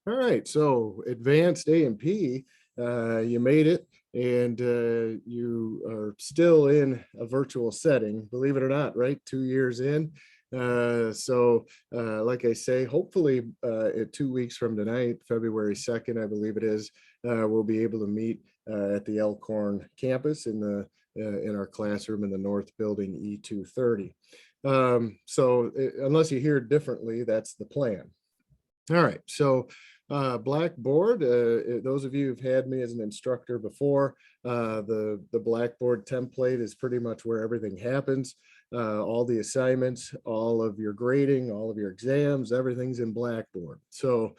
All right, so advanced A&P, you made it, and you are still in a virtual setting, believe it or not, right? 2 years in. Like I say, hopefully at 2 weeks from tonight, February 2nd, I believe it is, we'll be able to meet at the Elkhorn campus in our classroom in the North Building E230. Unless you hear differently, that's the plan. All right, so Blackboard, those of you who've had me as an instructor before, the Blackboard template is pretty much where everything happens. All the assignments, all of your grading, all of your exams, everything's in Blackboard. So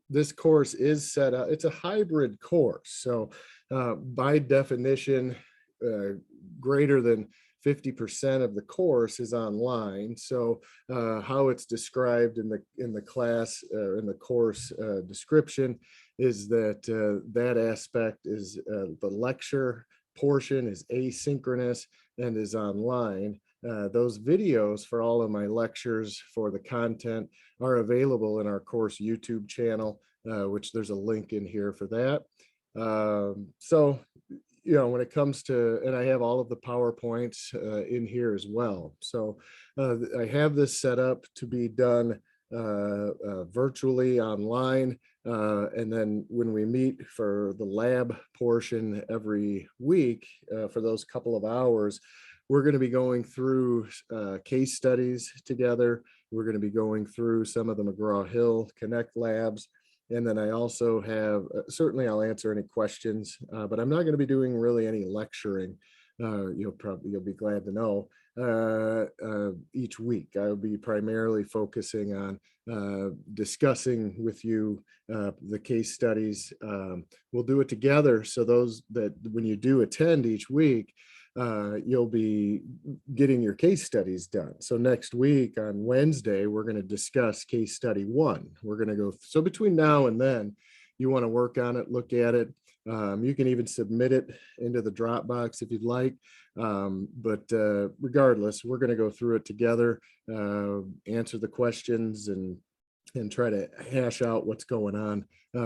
this course is set up, it's a hybrid course. So by definition, greater than 50% of the course is online. So how it's described in the class in the course description is that that aspect is the lecture portion is asynchronous and is online. Those videos for all of my lectures for the content are available in our course YouTube channel, which there's a link in here for that. So when it comes to, and I have all of the PowerPoints in here as well. So I have this set up to be done virtually online. And then when we meet for the lab portion every week for those couple of hours, we're going to be going through case studies together. We're going to be going through some of the McGraw-Hill Connect labs. And then I also have, certainly I'll answer any questions, but I'm not going to be doing really any lecturing. You'll be glad to know each week. I'll be primarily focusing on discussing with you the case studies. We'll do it together. So those that when you do attend each week, you'll be getting your case studies done. So next week on Wednesday, we're going to discuss case study 1. We're going to go, so between now and then, you want to work on it, look at it. You can even submit it into the Dropbox if you'd like. But regardless, we're going to go through it together, answer the questions and try to hash out what's going on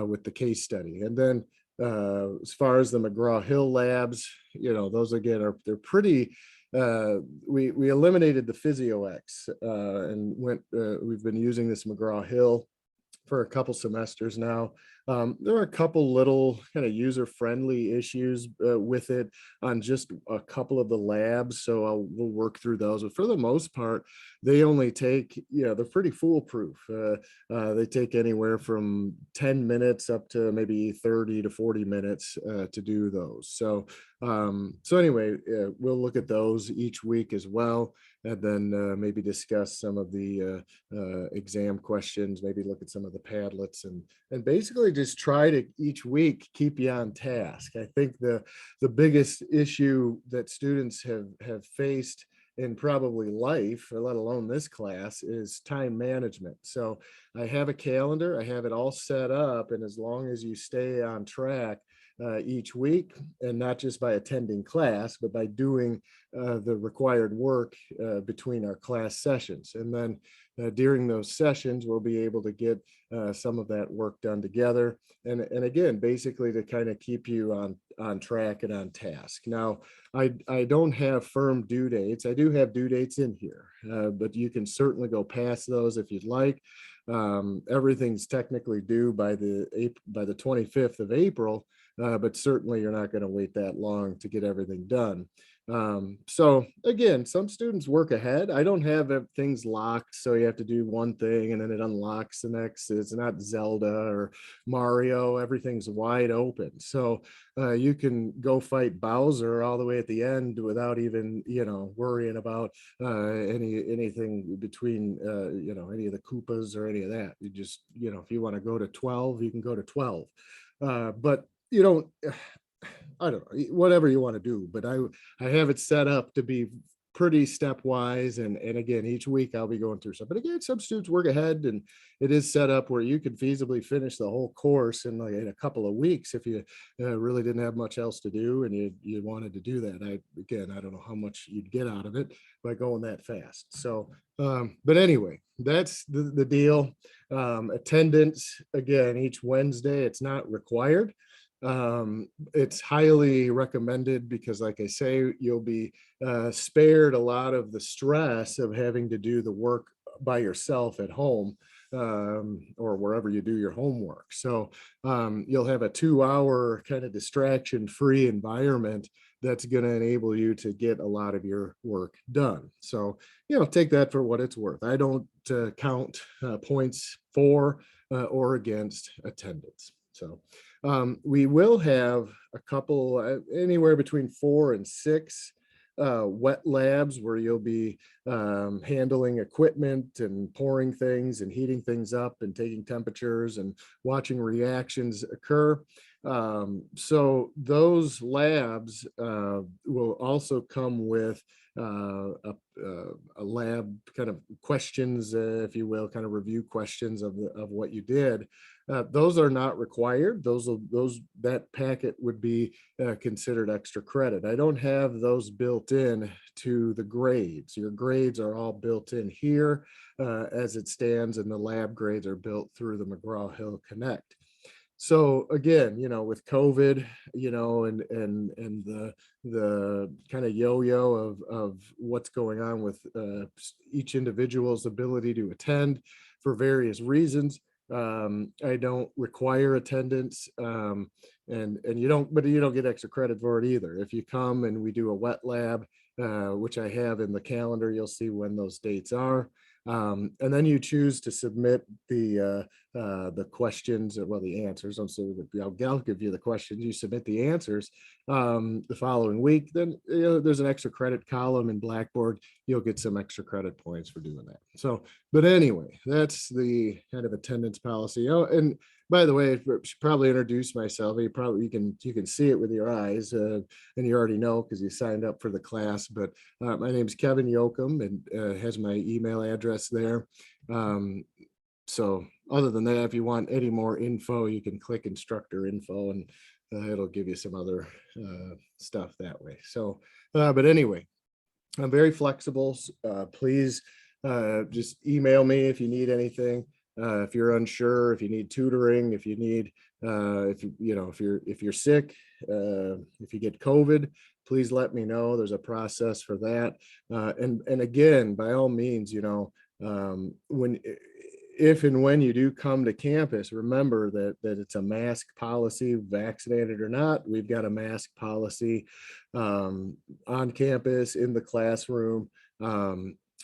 with the case study. And then as far as the McGraw-Hill labs, those again they're pretty, we eliminated the PhysioX and we've been using this McGraw-Hill for a couple semesters now. There are a couple little kind of user-friendly issues with it on just a couple of the labs, so we'll work through those. But for the most part, they only take, they're pretty foolproof. They take anywhere from 10 minutes up to maybe 30 to 40 minutes to do those. So anyway, we'll look at those each week as well, and then maybe discuss some of the exam questions, maybe look at some of the Padlets, and basically just try to each week keep you on task. I think the biggest issue that students have faced in probably life, or let alone this class, is time management. So I have a calendar, I have it all set up, and as long as you stay on track each week, and not just by attending class, but by doing the required work between our class sessions. And then during those sessions, we'll be able to get some of that work done together. And again, basically to kind of keep you on track and on task. Now, I don't have firm due dates. I do have due dates in here, but you can certainly go past those if you'd like. Everything's technically due by the 25th of April, but certainly you're not going to wait that long to get everything done. So again, some students work ahead. I don't have things locked, so you have to do one thing and then it unlocks the next. It's not Zelda or Mario. Everything's wide open. So you can go fight Bowser all the way at the end without even, worrying about anything between, any of the Koopas or any of that. You just, if you want to go to 12, you can go to 12. But you don't, I don't know, whatever you want to do, but I have it set up to be pretty stepwise. And again, each week I'll be going through some, but again, some students work ahead, and it is set up where you could feasibly finish the whole course in a couple of weeks if you really didn't have much else to do and you wanted to do that. I don't know how much you'd get out of it by going that fast. So, but anyway, that's the deal. Attendance, again, each Wednesday, it's not required. It's highly recommended because, like I say, you'll be spared a lot of the stress of having to do the work by yourself at home, or wherever you do your homework. So you'll have a 2 hour kind of distraction free environment that's going to enable you to get a lot of your work done. So, take that for what it's worth. I don't count points for or against attendance. So we will have a couple, anywhere between 4 and 6 wet labs where you'll be handling equipment and pouring things and heating things up and taking temperatures and watching reactions occur. So those labs will also come with a lab kind of questions, if you will, kind of review questions of what you did. Those are not required. That packet would be considered extra credit. I don't have those built in to the grades. Your grades are all built in here as it stands, and the lab grades are built through the McGraw-Hill Connect. So again, with COVID, and the kind of yo-yo of what's going on with each individual's ability to attend for various reasons, I don't require attendance, and you don't get extra credit for it either. If you come and we do a wet lab, which I have in the calendar, you'll see when those dates are. And then you choose to submit the questions, well, the answers. I'll give you the questions. You submit the answers the following week. Then there's an extra credit column in Blackboard. You'll get some extra credit points for doing that. So, but anyway, that's the kind of attendance policy. Oh, and by the way, I should probably introduce myself. You can see it with your eyes, and you already know because you signed up for the class. But my name is Kevin Yoakum, and has my email address there. So other than that, if you want any more info, you can click instructor info, and it'll give you some other stuff that way. So, but anyway, I'm very flexible. Please just email me if you need anything. If you're unsure, if you need tutoring, if you need, if you're sick, if you get COVID, please let me know. There's a process for that. And again, by all means, if and when you do come to campus, remember that it's a mask policy, vaccinated or not. We've got a mask policy on campus, in the classroom.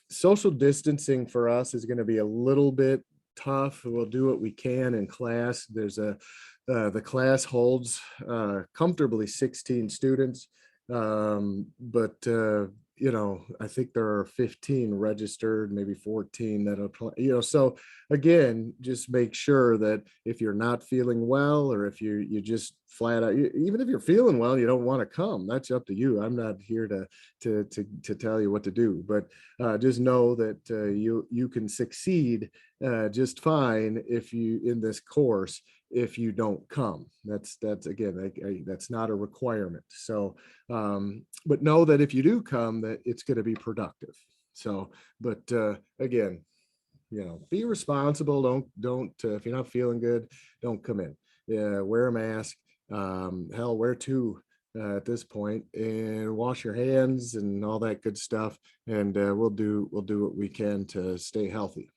Social distancing for us is going to be a little bit tough. We'll do what we can in class. The class holds comfortably 16 students, but I think there are 15 registered, maybe 14 that apply, so again, just make sure that if you're not feeling well, or if you just flat out, even if you're feeling well, you don't want to come, that's up to you. I'm not here to tell you what to do, but just know that you can succeed just fine in this course if you don't come. That's again, that's not a requirement. So but know that if you do come, that it's going to be productive. So, but again, be responsible. Don't if you're not feeling good, don't come in. Wear a mask. Hell, wear two at this point, and wash your hands and all that good stuff. And we'll do what we can to stay healthy.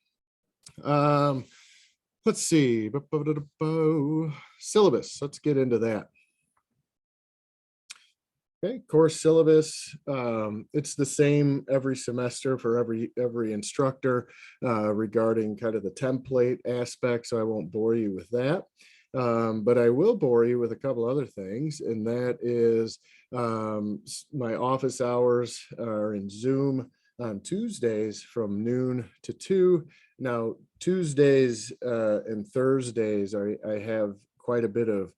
Let's see. Syllabus. Let's get into that. Okay, course syllabus. It's the same every semester for every instructor regarding kind of the template aspect, so I won't bore you with that. But I will bore you with a couple other things, and that is my office hours are in Zoom on Tuesdays from noon to 2. Now, Tuesdays and Thursdays, I have quite a bit of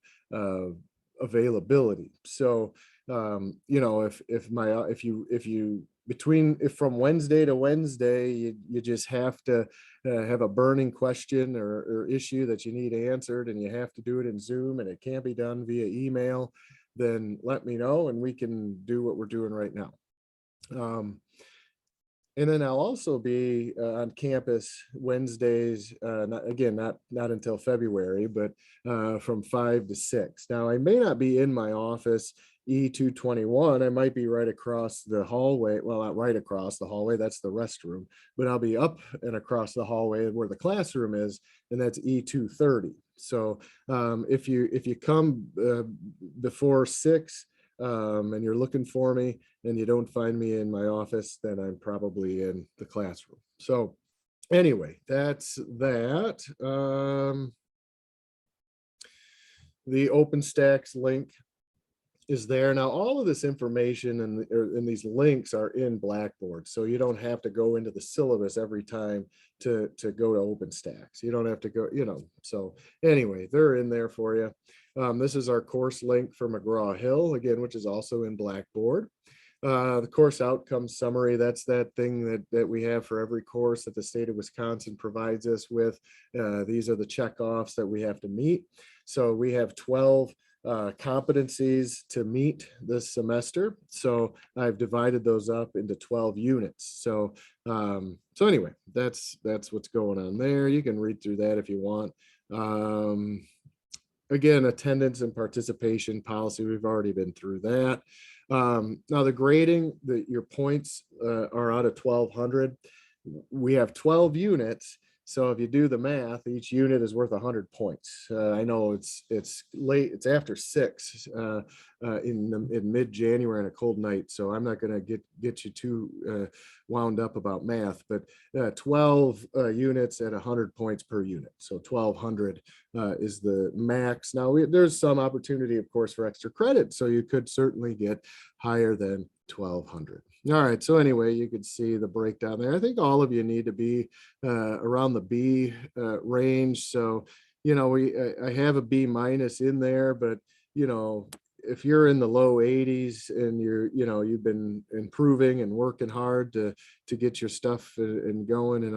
availability. So, if from Wednesday to Wednesday, you just have to have a burning question or issue that you need answered, and you have to do it in Zoom, and it can't be done via email, then let me know, and we can do what we're doing right now. And then I'll also be on campus Wednesdays, not until February, but from 5 to 6. Now, I may not be in my office E221. I might be right across the hallway. Well, not right across the hallway. That's the restroom. But I'll be up and across the hallway where the classroom is, and that's E230. So if you come before 6, and you're looking for me and you don't find me in my office, then I'm probably in the classroom. So anyway, that's that. The OpenStax link is there. Now, all of this information and these links are in Blackboard, so you don't have to go into the syllabus every time to go to OpenStax. You don't have to go, so anyway, they're in there for you. This is our course link for McGraw-Hill, again, which is also in Blackboard. The course outcome summary, that's that thing that we have for every course that the state of Wisconsin provides us with. These are the checkoffs that we have to meet. So we have 12 competencies to meet this semester. So I've divided those up into 12 units. So anyway, that's what's going on there. You can read through that if you want. Again, attendance and participation policy, we've already been through that. Now the grading, your points are out of 1,200. We have 12 units. So if you do the math, each unit is worth 100 points. I know it's late, it's after 6 in mid-January on a cold night. So I'm not gonna get you too wound up about math, but 12 units at 100 points per unit. So 1,200 is the max. Now there's some opportunity, of course, for extra credit. So you could certainly get higher than 1,200. All right, so anyway, you could see the breakdown there. I think all of you need to be around the B range. So, I have a B minus in there, but, if you're in the low 80s and you've been improving and working hard to get your stuff and going, and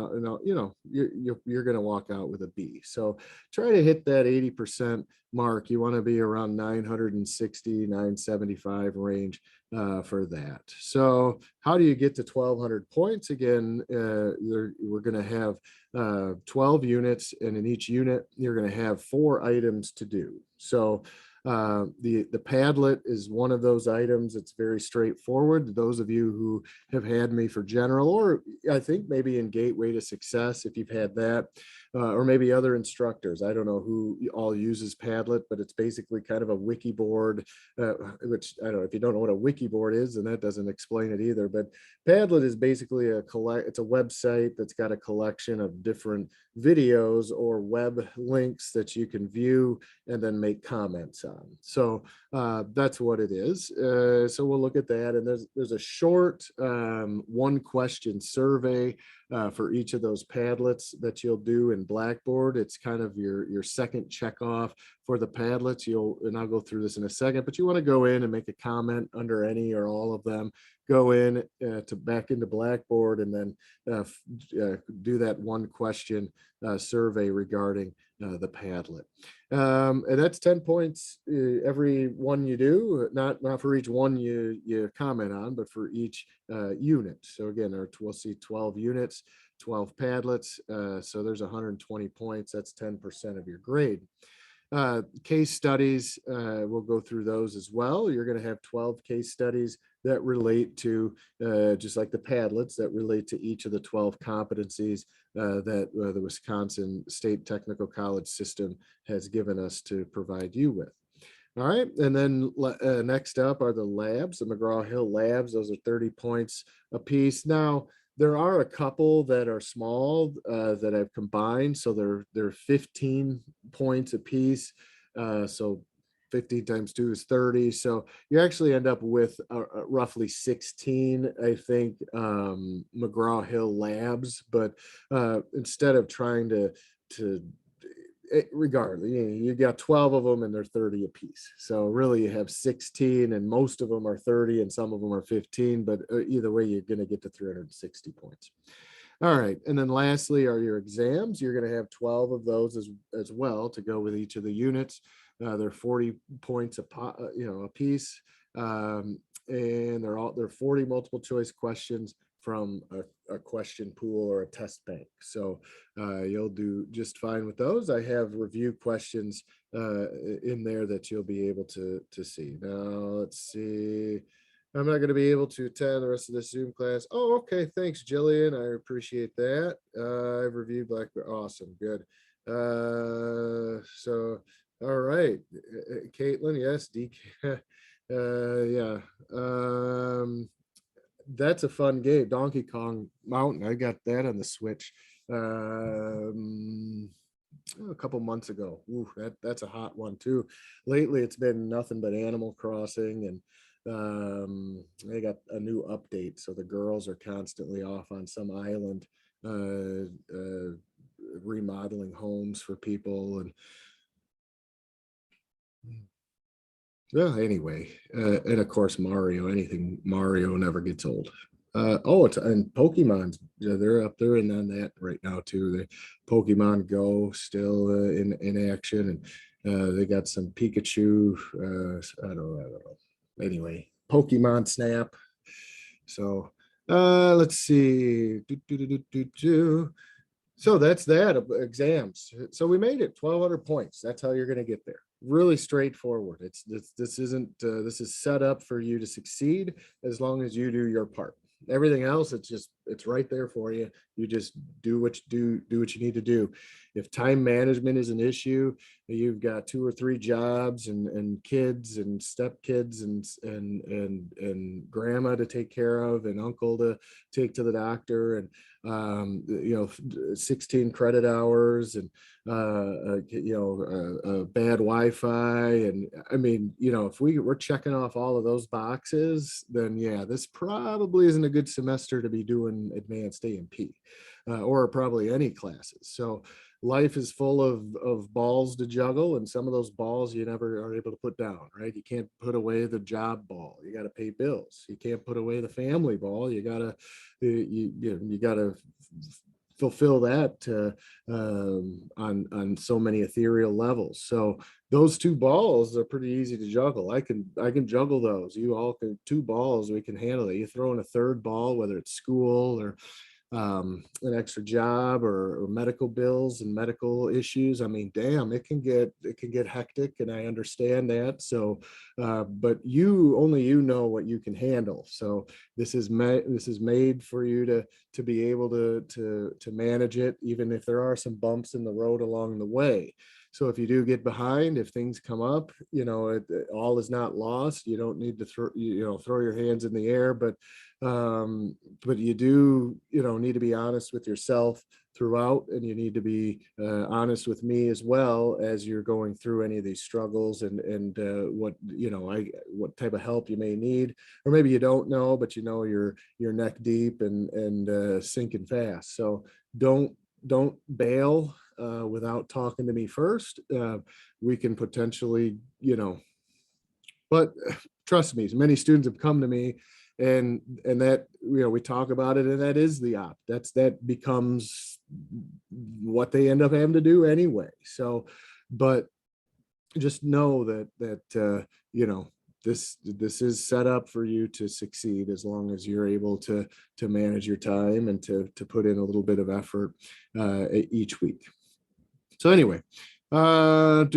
you're going to walk out with a B. So try to hit that 80% mark. You want to be around 960, 975 range for that. So how do you get to 1,200 points? Again, we're going to have 12 units, and in each unit, you're going to have 4 items to do. So the Padlet is one of those items. It's very straightforward. Those of you who have had me for general, or I think maybe in Gateway to Success, if you've had that, or maybe other instructors. I don't know who all uses Padlet, but it's basically kind of a wiki board, which I don't know if you don't know what a wiki board is, and that doesn't explain it either. But Padlet is basically it's a website that's got a collection of different videos or web links that you can view and then make comments on. So that's what it is. So we'll look at that, and there's a short 1-question survey for each of those Padlets that you'll do in Blackboard. It's kind of your second checkoff for the Padlets. And I'll go through this in a second, but you want to go in and make a comment under any or all of them. Go in back into Blackboard, and then do that 1-question survey regarding the Padlet. And that's 10 points every one you do, not for each one you comment on, but for each unit. So again, we'll see 12 units, 12 Padlets. So there's 120 points. That's 10% of your grade. Case studies, we'll go through those as well. You're going to have 12 case studies that relate to, just like the Padlets, that relate to each of the 12 competencies that the Wisconsin State Technical College system has given us to provide you with. All right, and then next up are the labs, the McGraw-Hill labs. Those are 30 points a piece. Now, there are a couple that are small that I've combined, so they're 15 points a piece. So 15 times 2 is 30. So you actually end up with roughly 16, I think, McGraw-Hill labs. But instead of trying to regardless, you got 12 of them and they're 30 a piece. So really you have 16, and most of them are 30 and some of them are 15, but either way, you're going to get to 360 points. All right. And then lastly are your exams. You're going to have 12 of those as well to go with each of the units. They're 40 points a piece. And they're 40 multiple choice questions, from a question pool or a test bank. So you'll do just fine with those. I have review questions in there that you'll be able to see. Now, let's see. I'm not going to be able to attend the rest of this Zoom class. Oh, okay. Thanks, Jillian. I appreciate that. I've reviewed Blackberry. Awesome. Good. So, all right. Caitlin, yes. DK. Yeah. That's a fun game. Donkey Kong Mountain. I got that on the Switch a couple months ago. Ooh, that's a hot one too. Lately, it's been nothing but Animal Crossing, and they got a new update, so the girls are constantly off on some island remodeling homes for people. And well, anyway, and of course Mario. Anything Mario never gets old. Oh, it's and Pokemon's, yeah, they're up there and on that right now too. The Pokemon Go still in action, and they got some Pikachu. I don't know. Anyway, Pokemon Snap. So let's see. So that's that. Exams. So we made it 1,200 points. That's how you're going to get there. Really straightforward. This isn't this is set up for you to succeed as long as you do your part. Everything else, it's right there for you. You just do what you need to do. If time management is an issue, you've got 2 or 3 jobs and kids and stepkids and grandma to take care of and uncle to take to the doctor, and 16 credit hours, and bad Wi-Fi. And I mean, if we're checking off all of those boxes, then yeah, this probably isn't a good semester to be doing advanced A&P or probably any classes. So life is full of balls to juggle, and some of those balls you never are able to put down, right? You can't put away the job ball. You got to pay bills. You can't put away the family ball. You got to fulfill that on so many ethereal levels. So those 2 balls are pretty easy to juggle. I can juggle those. You all can. 2 balls, we can handle it. You throw in a 3rd ball, whether it's school or an extra job or medical bills and medical issues. I mean, damn, it can get hectic, and I understand that. So, but only you know what you can handle. So this is made for you to be able to manage it, even if there are some bumps in the road along the way. So if you do get behind, if things come up, all is not lost. You don't need to throw your hands in the air, but you do, need to be honest with yourself throughout, and you need to be honest with me as well as you're going through any of these struggles, and what type of help you may need, or maybe you don't know, but you're neck deep and sinking fast. So don't bail without talking to me first. We can potentially, but trust me, many students have come to me, and that, we talk about it, and that is that becomes what they end up having to do anyway. So, but just know that this is set up for you to succeed, as long as you're able to manage your time and to put in a little bit of effort each week. So anyway, no,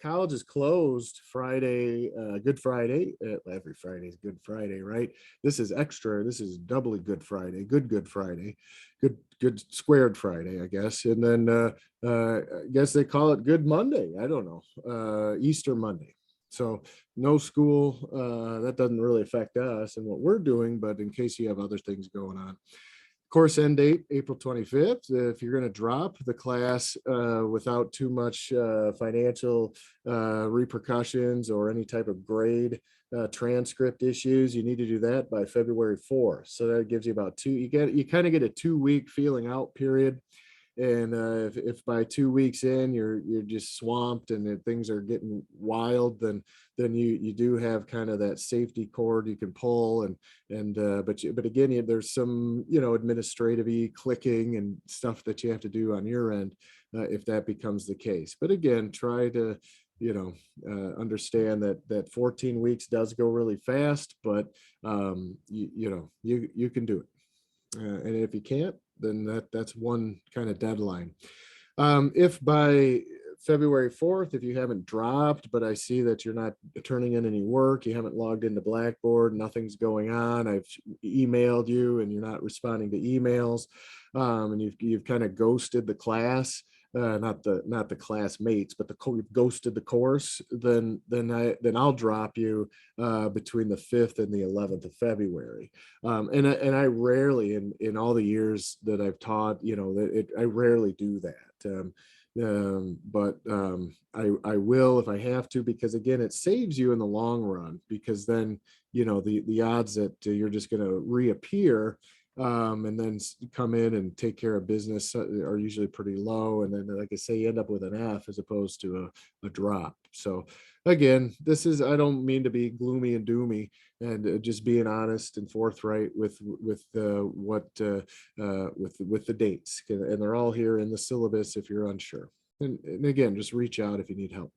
college is closed Friday, Good Friday. Every Friday is Good Friday, right? This is extra. This is doubly Good Friday. Good Friday. Good squared Friday, I guess. And then I guess they call it Good Monday. I don't know. Easter Monday. So no school. That doesn't really affect us and what we're doing, but in case you have other things going on. Course end date, April 25th. If you're going to drop the class without too much financial repercussions or any type of grade transcript issues, you need to do that by February 4th. So that gives you about you kind of get a 2-week feeling out period. And if by 2 weeks in you're just swamped and things are getting wild, then you do have kind of that safety cord you can pull, but again, there's some administrative clicking and stuff that you have to do on your end if that becomes the case. But again, try to understand that 14 weeks does go really fast, but you can do it. And if you can't, then that's one kind of deadline. If by February 4th, if you haven't dropped, but I see that you're not turning in any work, you haven't logged into Blackboard, nothing's going on, I've emailed you and you're not responding to emails, and you've kind of ghosted the class, not the classmates, but you've ghosted the course, then I'll drop you between the 5th and the 11th of February. And I rarely, in all the years that I've taught, I rarely do that. But I will if I have to, because again, it saves you in the long run, because then, the odds that you're just going to reappear and then come in and take care of business are usually pretty low. And then, like I say, you end up with an F as opposed to a drop. So again, I don't mean to be gloomy and doomy, and just being honest and forthright with the dates, and they're all here in the syllabus if you're unsure. And again, just reach out if you need help.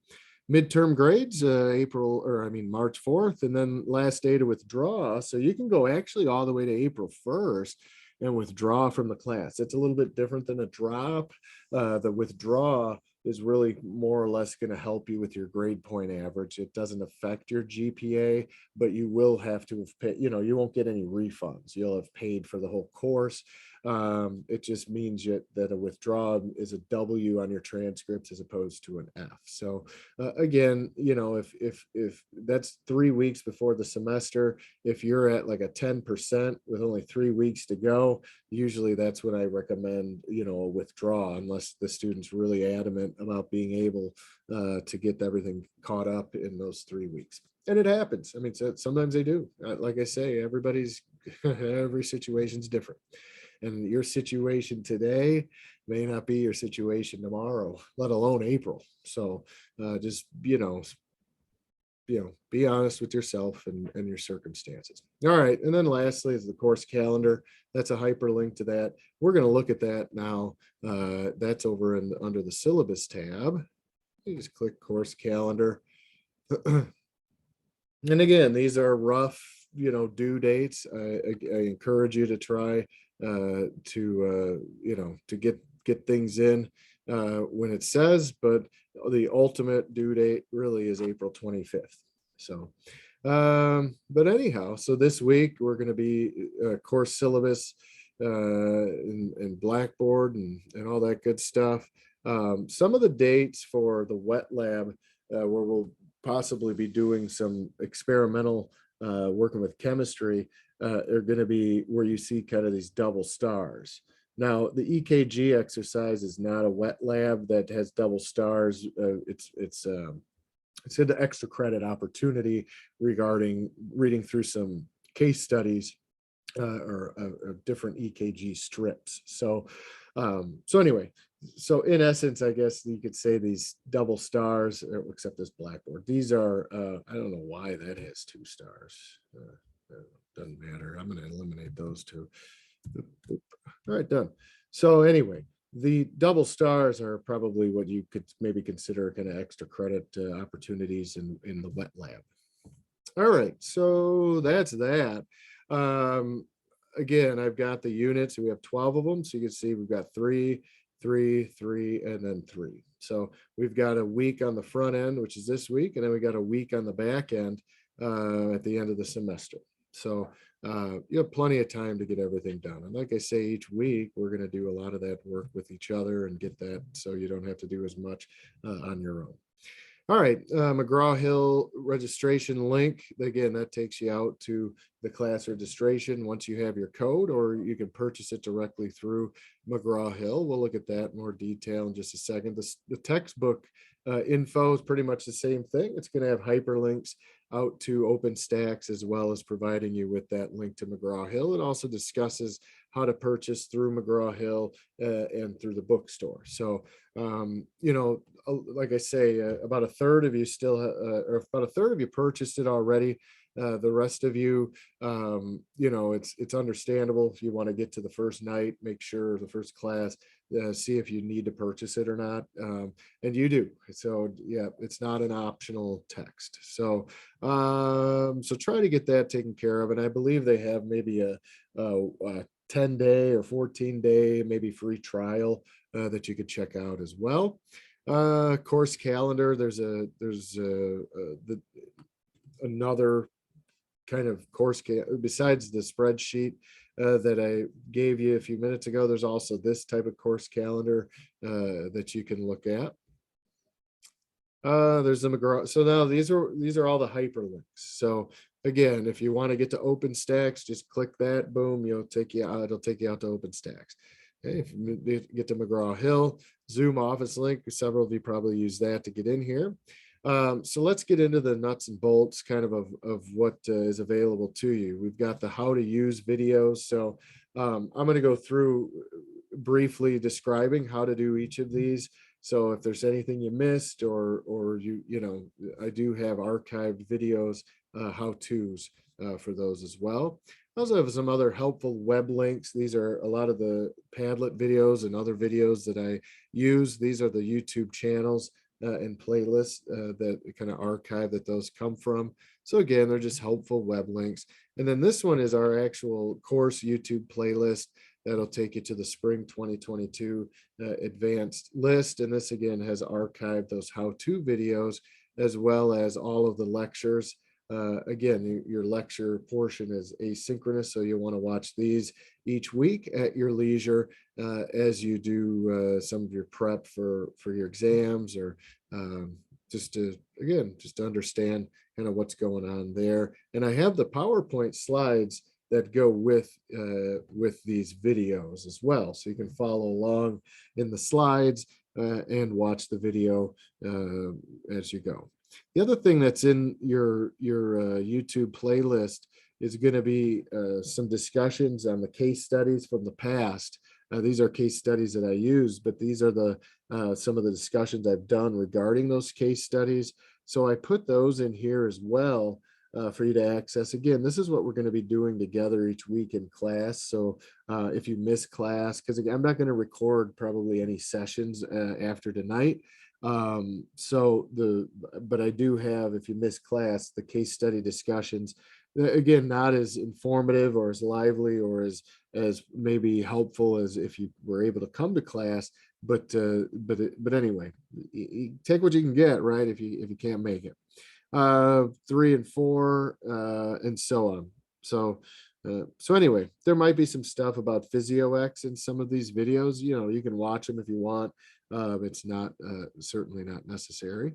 Midterm grades, March 4th, and then last day to withdraw. So you can go actually all the way to April 1st and withdraw from the class. It's a little bit different than a drop. The withdraw is really more or less going to help you with your grade point average. It doesn't affect your GPA, but you will have to have paid, you won't get any refunds. You'll have paid for the whole course. It just means that a withdrawal is a W on your transcripts as opposed to an F. So again, if that's 3 weeks before the semester, if you're at like a 10% with only 3 weeks to go, usually that's when I recommend, a withdrawal, unless the student's really adamant about being able to get everything caught up in those 3 weeks. And it happens. I mean, sometimes they do. Like I say, every situation's different. And your situation today may not be your situation tomorrow, let alone April. So just, be honest with yourself and your circumstances. All right. And then lastly is the course calendar. That's a hyperlink to that. We're going to look at that now. That's over under the syllabus tab. You just click course calendar. And again, these are rough, due dates. I encourage you to try to get things in when it says, but the ultimate due date really is April 25th. So, but anyhow, so this week we're going to be course syllabus and Blackboard and all that good stuff. Some of the dates for the wet lab where we'll possibly be doing some experimental working with chemistry are going to be where you see kind of these double stars. Now, the EKG exercise is not a wet lab that has double stars. It's an extra credit opportunity regarding reading through some case studies or different EKG strips. So anyway, so in essence, I guess you could say these double stars, except this Blackboard, these are, I don't know why that has 2 stars. Doesn't matter. I'm going to eliminate those 2. All right, done. So anyway, the double stars are probably what you could maybe consider kind of extra credit opportunities in the wet lab. All right, so that's that. Again, I've got the units. We have 12 of them. So you can see we've got 3, 3, 3, and then 3. So we've got a week on the front end, which is this week, and then we got a week on the back end at the end of the semester. So you have plenty of time to get everything done. And like I say, each week we're going to do a lot of that work with each other and get that so you don't have to do as much on your own. All right, McGraw-Hill registration link. Again, that takes you out to the class registration once you have your code, or you can purchase it directly through McGraw-Hill. We'll look at that in more detail in just a second. The textbook info is pretty much the same thing. It's going to have hyperlinks out to OpenStax, as well as providing you with that link to McGraw-Hill. It also discusses how to purchase through McGraw-Hill and through the bookstore. So, like I say, about a third of you purchased it already. The rest of you, you know, it's understandable if you want to get to the first night, make sure the first class, see if you need to purchase it or not. And you do. So yeah, it's not an optional text. So so try to get that taken care of. And I believe they have maybe a 10-day or 14-day maybe free trial that you could check out as well. Course calendar, there's another kind of course besides the spreadsheet that I gave you a few minutes ago. There's also this type of course calendar that you can look at. There's the McGraw. So now these are all the hyperlinks. So again, if you want to get to OpenStax, just click that, boom, it'll take you out to OpenStax. Okay, if you get to McGraw-Hill, Zoom Office link, several of you probably use that to get in here. So let's get into the nuts and bolts kind of what is available to you. We've got the how to use videos. So I'm going to go through briefly describing how to do each of these. So if there's anything you missed or you know, I do have archived videos, how-tos for those as well. I also have some other helpful web links. These are a lot of the Padlet videos and other videos that I use. These are the YouTube channels and playlists that kind of archive that those come from. So again, they're just helpful web links. And then this one is our actual course YouTube playlist that'll take you to the spring 2022 advanced list. And this again has archived those how-to videos as well as all of the lectures. Again, your lecture portion is asynchronous, so you'll want to watch these each week at your leisure as you do some of your prep for your exams, or just to understand kind of what's going on there. And I have the PowerPoint slides that go with these videos as well, so you can follow along in the slides and watch the video as you go. The other thing that's in your YouTube playlist is going to be some discussions on the case studies from the past. These are case studies that I use, but these are the some of the discussions I've done regarding those case studies. So I put those in here as well for you to access. Again, this is what we're going to be doing together each week in class. So if you miss class, because I'm not going to record probably any sessions after tonight. But I do have, if you miss class, the case study discussions, again, not as informative or as lively or as maybe helpful as if you were able to come to class, but anyway, take what you can get, right? If you can't make it. 3 and 4 and so on. So anyway, there might be some stuff about PhysioX in some of these videos. You know, you can watch them if you want. It's not certainly not necessary.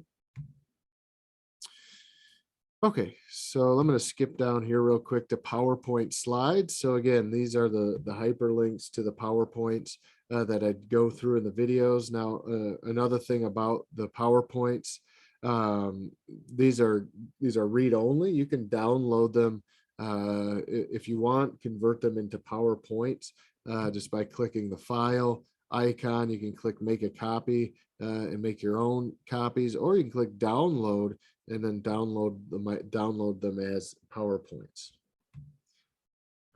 Okay, so I'm going to skip down here real quick to PowerPoint slides. So again, these are the hyperlinks to the PowerPoints that I go through in the videos. Now, another thing about the PowerPoints, these are read only. You can download them if you want, convert them into PowerPoints just by clicking the file icon. You can click make a copy and make your own copies, or you can click download and then download them as PowerPoints.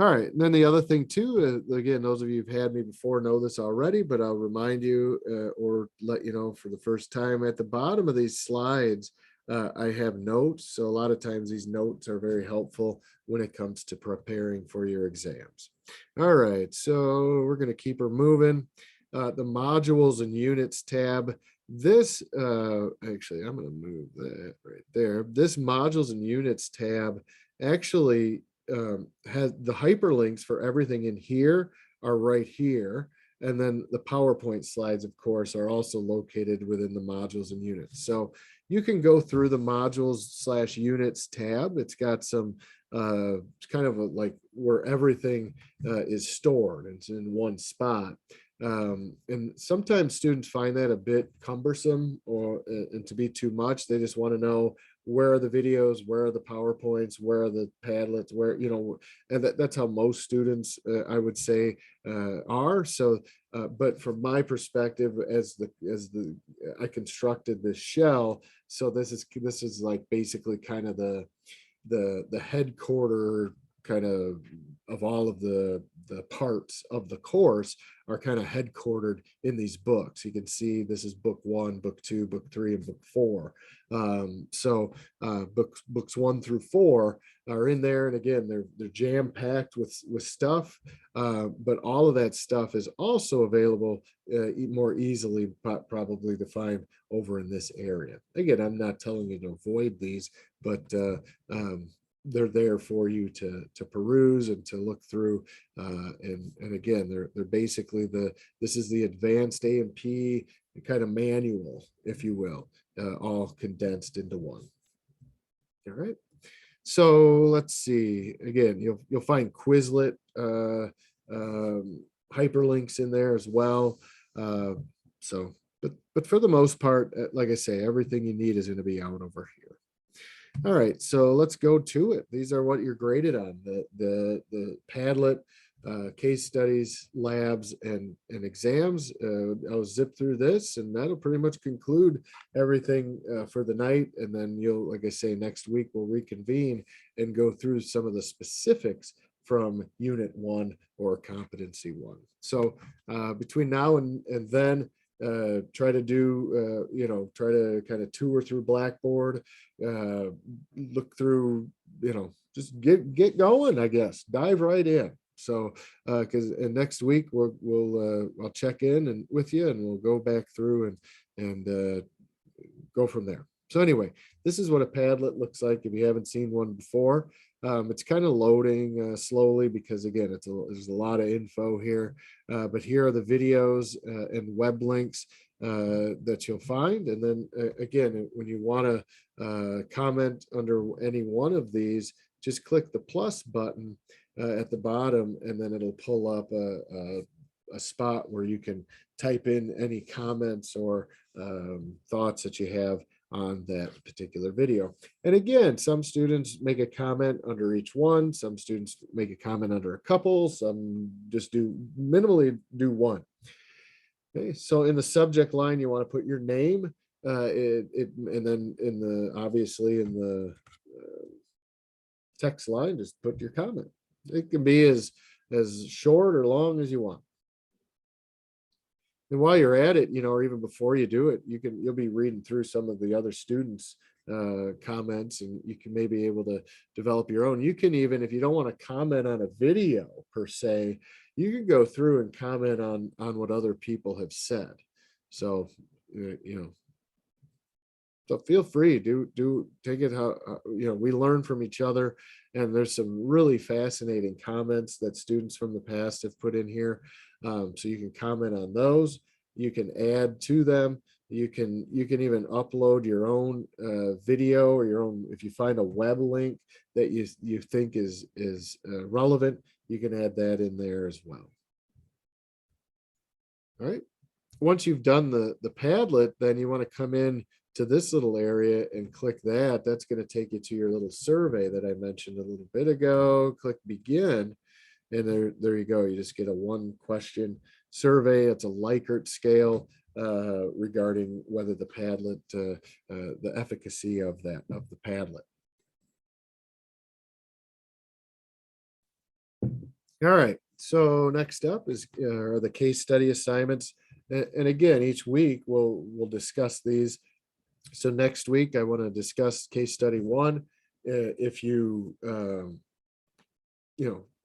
All right, and then the other thing too, again, those of you who've had me before know this already, but I'll remind you or let you know for the first time, at the bottom of these slides, I have notes. So a lot of times these notes are very helpful when it comes to preparing for your exams. All right, so we're going to keep her moving. The modules and units tab. This actually, I'm going to move that right there. This modules and units tab actually has the hyperlinks for everything in here are right here. And then the PowerPoint slides, of course, are also located within the modules and units. So you can go through the modules/units tab. It's got some kind of like where everything is stored. It's in one spot. And sometimes students find that a bit cumbersome and to be too much. They just want to know, where are the videos, where are the PowerPoints, where are the Padlets, where, you know, and that's how most students I would say are. So but from my perspective, as I constructed this shell, so this is like basically kind of the the headquarter kind of all of the parts of the course are kind of headquartered in these books. You can see this is book 1, book 2, book 3, and book 4. Books 1 through 4 are in there, and again, they're jam packed with stuff. But all of that stuff is also available more easily, probably to find over in this area. Again, I'm not telling you to avoid these, but they're there for you to peruse and to look through. And again, they're basically this is the advanced A&P kind of manual, if you will, all condensed into one. All right. So let's see. Again, you'll find Quizlet hyperlinks in there as well. But for the most part, like I say, everything you need is going to be out over here. All right, so let's go to it. These are what you're graded on: the Padlet, case studies, labs, and exams. I'll zip through this, and that'll pretty much conclude everything for the night. And then you'll, like I say, next week we'll reconvene and go through some of the specifics from Unit 1 or Competency 1. So between now and then, try to do, try to kind of tour through Blackboard, look through, just get going, I guess, dive right in. So, because next week I'll check in and with you, and we'll go back through and go from there. So anyway, this is what a Padlet looks like if you haven't seen one before. It's kind of loading slowly because, again, there's a lot of info here. But here are the videos and web links that you'll find. And then again, when you want to comment under any one of these, just click the plus button at the bottom, and then it'll pull up a spot where you can type in any comments or thoughts that you have on that particular video. And again, some students make a comment under each one, some students make a comment under a couple, some just minimally do one. Okay, so in the subject line, you want to put your name, and then obviously in the text line, just put your comment. It can be as short or long as you want. And while you're at it, or even before you do it, you'll be reading through some of the other students' comments, and you can maybe able to develop your own. You can even, if you don't want to comment on a video per se, you can go through and comment on what other people have said. So, so feel free, take it how, we learn from each other, and there's some really fascinating comments that students from the past have put in here. So you can comment on those, you can add to them, you can even upload your own video or your own, if you find a web link that you think is relevant, you can add that in there as well. All right, once you've done the Padlet, then you want to come in to this little area and click that. That's going to take you to your little survey that I mentioned a little bit ago. Click begin, and there you go. You just get a 1-question survey. It's a Likert scale regarding whether the Padlet, the efficacy of the Padlet. All right, so next up are the case study assignments. And again, each week we'll discuss these. So next week I want to discuss case study 1. If you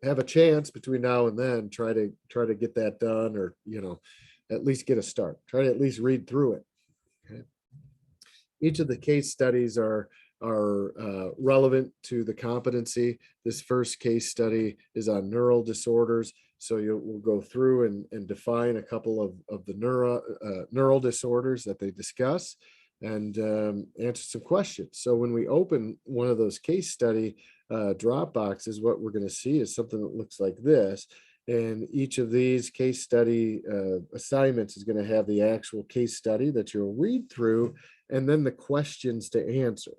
have a chance between now and then, try to get that done, or at least get a start. Try to at least read through it. Okay. Each of the case studies are relevant to the competency. This first case study is on neural disorders. So we'll go through and define a couple of the neural disorders that they discuss, and answer some questions. So when we open one of those case study drop boxes, what we're going to see is something that looks like this. And each of these case study assignments is going to have the actual case study that you'll read through, and then the questions to answer.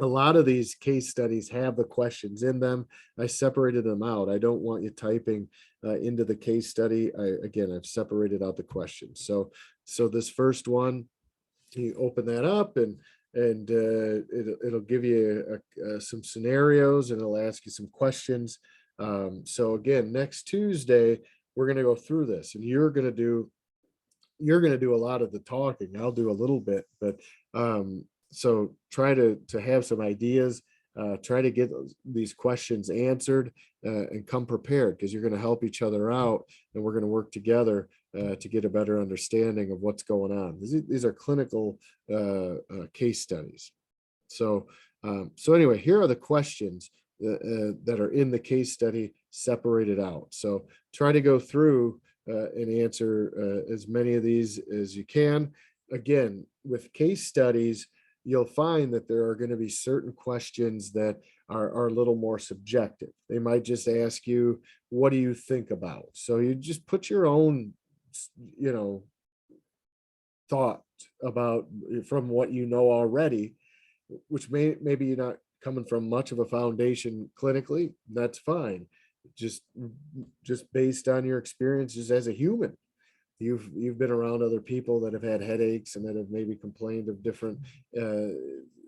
A lot of these case studies have the questions in them. I separated them out. I don't want you typing into the case study. I've separated out the questions. So this first one, you open that up, and and it'll give you some scenarios, and it'll ask you some questions. So again, next Tuesday, we're going to go through this, and you're going to do a lot of the talking. I'll do a little bit, but so try to have some ideas, try to get these questions answered, and come prepared, because you're going to help each other out, and we're going to work together to get a better understanding of what's going on. These are clinical case studies. So anyway, here are the questions that are in the case study separated out. So try to go through and answer as many of these as you can. Again, with case studies, you'll find that there are going to be certain questions that are a little more subjective. They might just ask you, what do you think about? So you just put your own, thought about from what you know already, which maybe you're not coming from much of a foundation clinically. That's fine. Just based on your experiences as a human, you've been around other people that have had headaches and that have maybe complained of different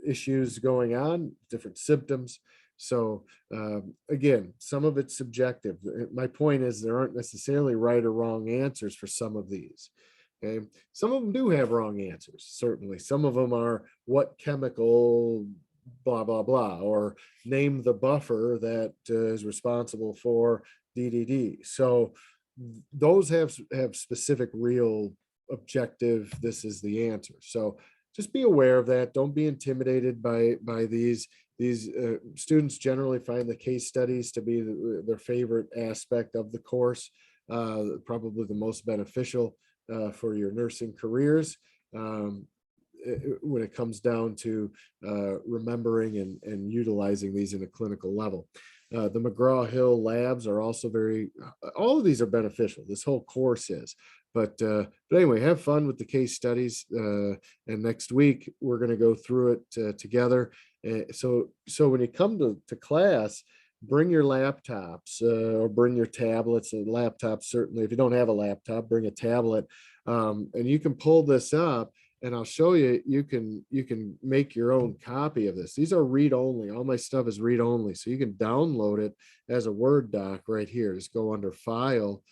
issues going on, different symptoms. So again, some of it's subjective. My point is, there aren't necessarily right or wrong answers for some of these. Okay, some of them do have wrong answers. Certainly, some of them are, what chemical blah blah blah, or name the buffer that is responsible for DDD. So those have specific, real, objective, this is the answer. So just be aware of that. Don't be intimidated by these students generally find the case studies to be their favorite aspect of the course, probably the most beneficial for your nursing careers. When it comes down to remembering and utilizing these in a clinical level. The McGraw-Hill labs are also all of these are beneficial. This whole course is. But anyway, have fun with the case studies. And next week, we're going to go through it together. So when you come to class, bring your laptops or bring your tablets and laptops. Certainly, if you don't have a laptop, bring a tablet, and you can pull this up. And I'll show you, you can make your own copy of this. These are read only. All my stuff is read only. So you can download it as a Word doc right here. Just go under File,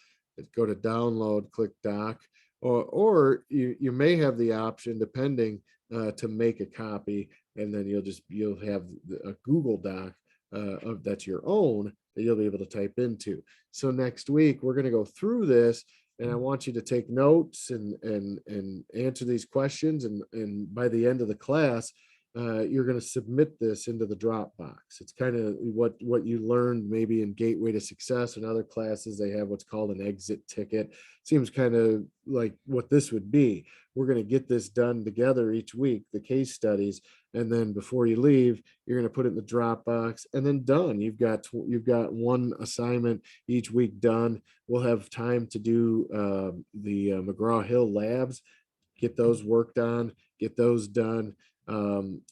go to Download, click Doc, or you may have the option, depending, to make a copy, and then you'll have a Google Doc that's your own that you'll be able to type into. So next week, we're going to go through this, and I want you to take notes and answer these questions. And by the end of the class, you're going to submit this into the Dropbox. It's kind of what you learned maybe in Gateway to Success and other classes. They have what's called an exit ticket. Seems kind of like what this would be. We're going to get this done together each week, the case studies, and then before you leave, you're going to put it in the Dropbox, and then done. You've got one assignment each week done. We'll have time to do the McGraw-Hill labs, get those worked on, get those done. And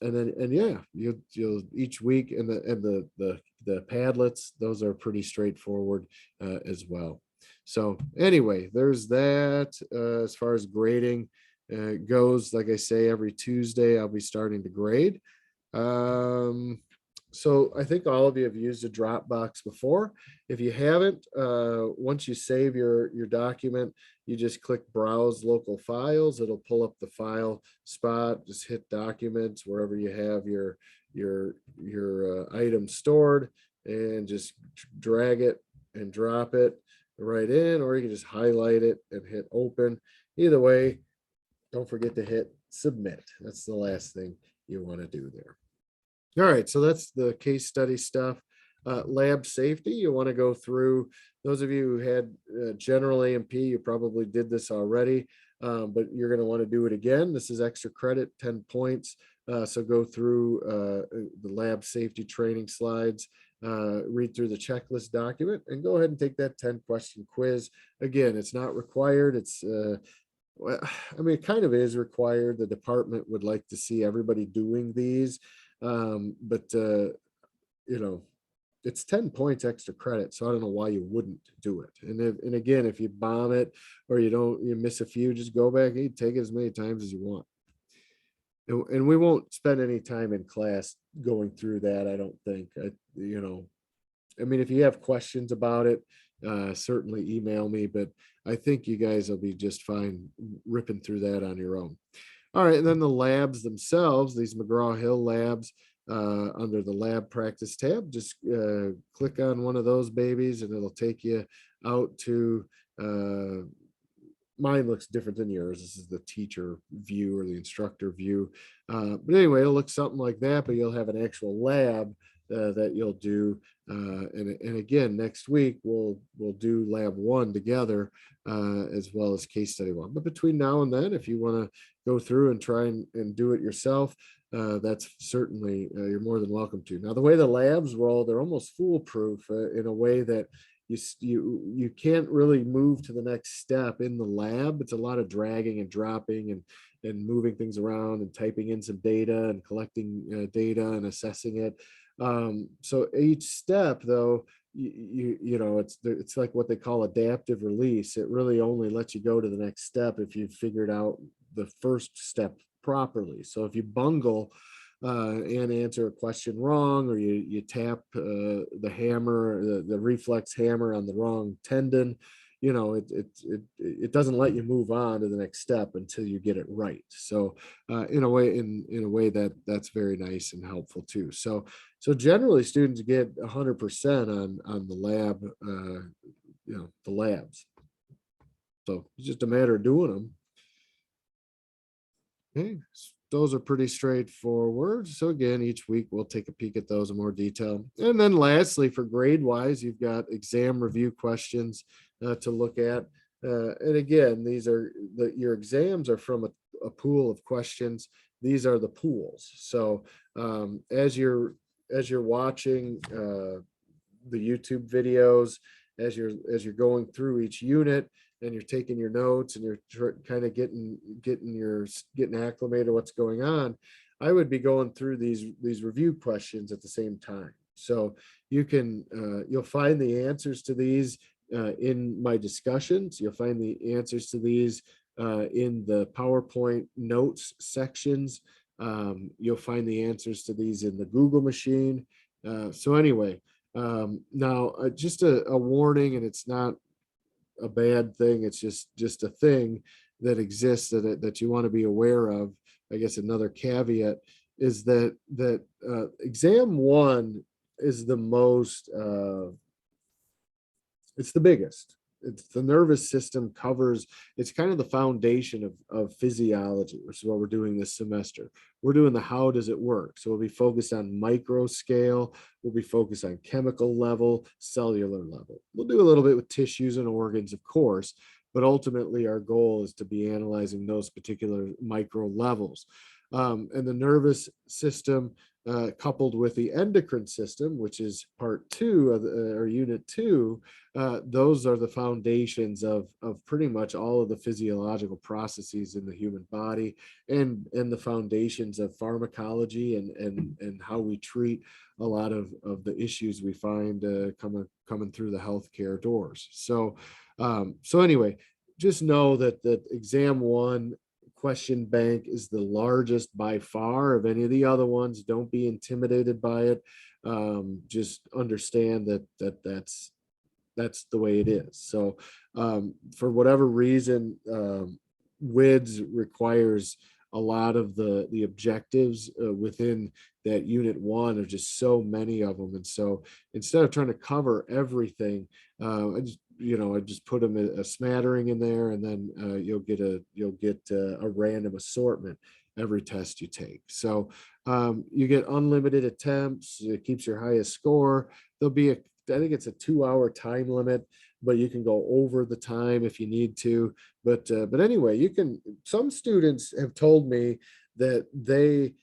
yeah, you'll each week, and the Padlets, those are pretty straightforward as well. So anyway, there's that. As far as grading goes, like I say, every Tuesday I'll be starting to grade. So I think all of you have used a Dropbox before. If you haven't, once you save your document, you just click Browse Local Files. It'll pull up the file spot. Just hit Documents wherever you have your item stored, and just drag it and drop it right in, or you can just highlight it and hit Open. Either way, don't forget to hit Submit. That's the last thing you want to do there. All right, so that's the case study stuff. Lab safety, you want to go through. Those of you who had general A&P, you probably did this already, but you're going to want to do it again. This is extra credit, 10 points. So go through the lab safety training slides, read through the checklist document, and go ahead and take that 10-question quiz. Again, it's not required. It's well, I mean, it kind of is required. The department would like to see everybody doing these. But it's 10 points extra credit, so I don't know why you wouldn't do it. And again, if you bomb it or you miss a few, just go back and take it as many times as you want. And we won't spend any time in class going through that. I don't think, you know, I mean, if you have questions about it, certainly email me, but I think you guys will be just fine ripping through that on your own. All right, and then the labs themselves, these McGraw-Hill labs, under the lab practice tab, just click on one of those babies and it'll take you out to, mine looks different than yours. This is the teacher view or the instructor view. But anyway, it'll look something like that, but you'll have an actual lab that you'll do. And again, next week we'll do lab 1 together, as well as case study 1. But between now and then, if you want to go through and try and do it yourself, that's certainly, you're more than welcome to. Now, the way the labs roll, they're almost foolproof, in a way that you can't really move to the next step in the lab. It's a lot of dragging and dropping and moving things around and typing in some data and collecting data and assessing it. So each step, though, you know, it's like what they call adaptive release. It really only lets you go to the next step if you've figured out the first step properly. So if you bungle and answer a question wrong, or you tap the hammer, the reflex hammer on the wrong tendon, you know, it doesn't let you move on to the next step until you get it right. So in a way that's very nice and helpful too. So generally students get 100% on the lab, you know, the labs. So it's just a matter of doing them. Okay, those are pretty straightforward. So again, each week we'll take a peek at those in more detail. And then lastly, for grade wise, you've got exam review questions to look at. And again, these are your exams are from a pool of questions. These are the pools. So as you're watching the YouTube videos, as you're going through each unit, and you're taking your notes and you're kind of getting acclimated to what's going on, I would be going through these review questions at the same time. So you'll find the answers to these in my discussions. You'll find the answers to these in the PowerPoint notes sections. You'll find the answers to these in the Google machine. So anyway, now just a warning, and it's not a bad thing. It's just a thing that exists that you want to be aware of. I guess another caveat is that exam 1 is the most, it's the biggest. It's the nervous system covers, it's kind of the foundation of physiology, which is what we're doing this semester. We're doing the how does it work. So we'll be focused on micro scale. We'll be focused on chemical level, cellular level. We'll do a little bit with tissues and organs, of course, but ultimately our goal is to be analyzing those particular micro levels. And the nervous system, coupled with the endocrine system, which is part 2 of or unit 2, those are the foundations of pretty much all of the physiological processes in the human body, and the foundations of pharmacology and how we treat a lot of the issues we find coming through the healthcare doors. So anyway, just know that exam 1 question bank is the largest by far of any of the other ones. Don't be intimidated by it. Just understand that's the way it is. So for whatever reason, WIDS requires a lot of the objectives within that unit 1. There's just so many of them, and so instead of trying to cover everything, I just put them a smattering in there, and then you'll get a random assortment every test you take. So you get unlimited attempts. It keeps your highest score. There'll be I think it's a 2-hour time limit, but you can go over the time if you need to. But anyway, some students have told me that they